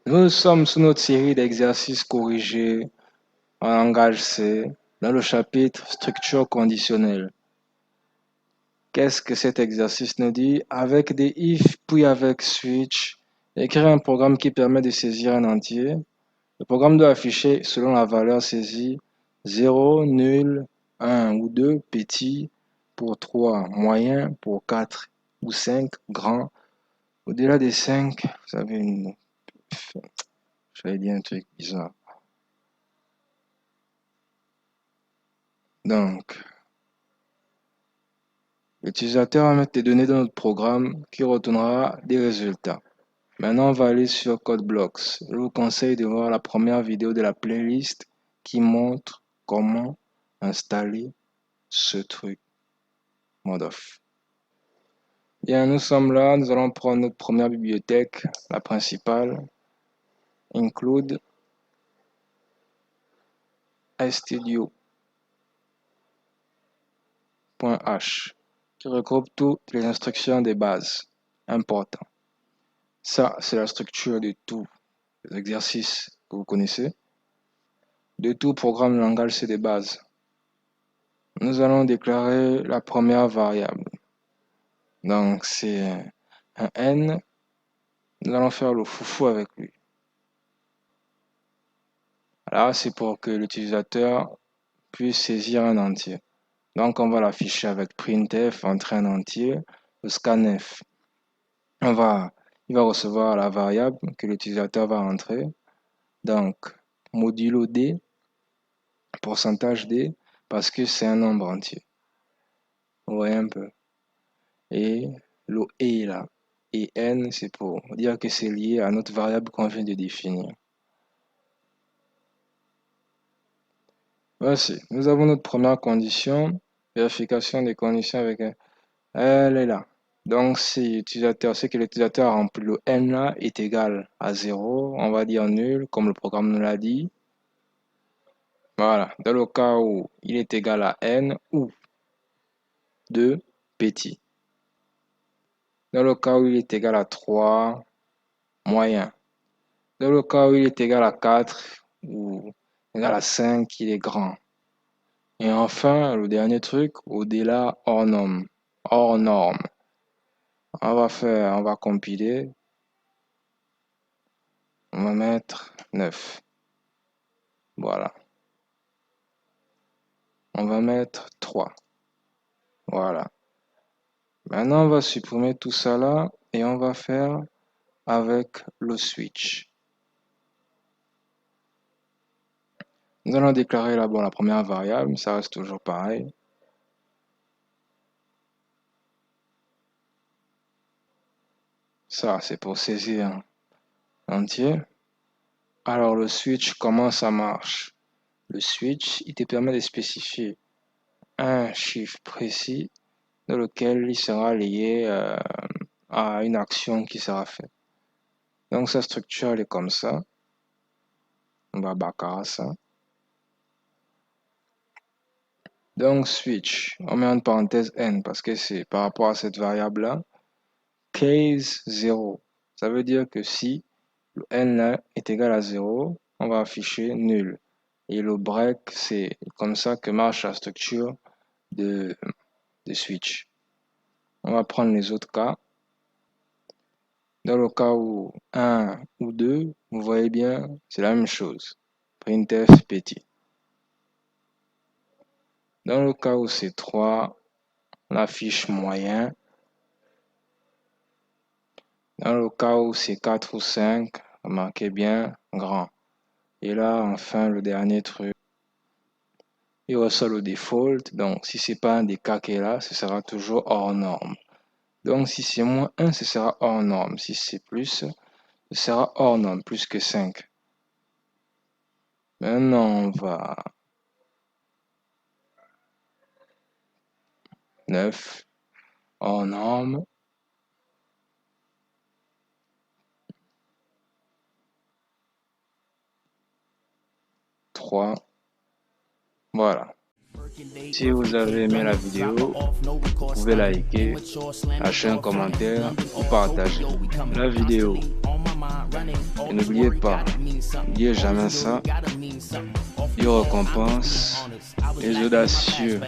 Nous sommes sous notre série d'exercices corrigés en langage C dans le chapitre structure conditionnelle. Qu'est-ce que cet exercice nous dit? Avec des if puis avec switch, écrire un programme qui permet de saisir un entier. Le programme doit afficher selon la valeur saisie 0, nul, 1 ou 2, petit, pour 3, moyen, pour 4 ou 5, grand. Au-delà des 5, vous avez une... J'allais dire un truc bizarre. Donc, l'utilisateur va mettre des données dans notre programme qui retournera des résultats. Maintenant, on va aller sur CodeBlocks. Je vous conseille de voir la première vidéo de la playlist qui montre comment installer ce truc. Mode off. Bien, nous sommes là. Nous allons prendre notre première bibliothèque, la principale. Include studio.h qui regroupe toutes les instructions de base importantes. Ça, c'est la structure de tous les exercices que vous connaissez. De tout programme langage C de base. Nous allons déclarer la première variable. Donc, c'est un n. Nous allons faire le foufou avec lui. Là, c'est pour que l'utilisateur puisse saisir un entier. Donc, on va l'afficher avec printf, entrer un entier, le scanf. Il va recevoir la variable que l'utilisateur va entrer. Donc, modulo d, pourcentage d, parce que c'est un nombre entier. Vous voyez un peu. Et le et là, et n, c'est pour dire que c'est lié à notre variable qu'on vient de définir. Voici, nous avons notre première condition, vérification des conditions avec un... Elle est là. Donc, si l'utilisateur, c'est que l'utilisateur a rempli le n là est égal à 0, on va dire nul, comme le programme nous l'a dit. Voilà, dans le cas où il est égal à n ou 2, petit. Dans le cas où il est égal à 3, moyen. Dans le cas où il est égal à 4 ou égal à 5, il est grand. Et enfin, le dernier truc, au-delà hors norme. Hors norme. On va compiler. On va mettre 9. Voilà. On va mettre 3. Voilà. Maintenant, on va supprimer tout ça là et on va faire avec le switch. Nous allons déclarer là-bas la première variable, ça reste toujours pareil. Ça, c'est pour saisir entier. Alors, le switch, comment ça marche? Le switch, il te permet de spécifier un chiffre précis dans lequel il sera lié à une action qui sera faite. Donc, sa structure, elle est comme ça. On va backer ça. Donc, switch, on met en parenthèse n parce que c'est par rapport à cette variable-là. Case 0. Ça veut dire que si le n là est égal à 0, on va afficher nul. Et le break, c'est comme ça que marche la structure de switch. On va prendre les autres cas. Dans le cas où 1 ou 2, vous voyez bien, c'est la même chose. Printf petit. Dans le cas où c'est 3, on affiche moyen. Dans le cas où c'est 4 ou 5, remarquez bien grand. Et là, enfin, le dernier truc, il reçoit le default. Donc, si c'est pas un des cas qui est là, ce sera toujours hors norme. Donc, si c'est moins 1, ce sera hors norme. Si c'est plus, ce sera hors norme, plus que 5. Maintenant, on va 9, hors norme. 3. Voilà. Si vous avez aimé la vidéo, vous pouvez liker, lâcher un commentaire ou partager la vidéo. Et n'oubliez pas, n'oubliez jamais ça. Il récompense les audacieux.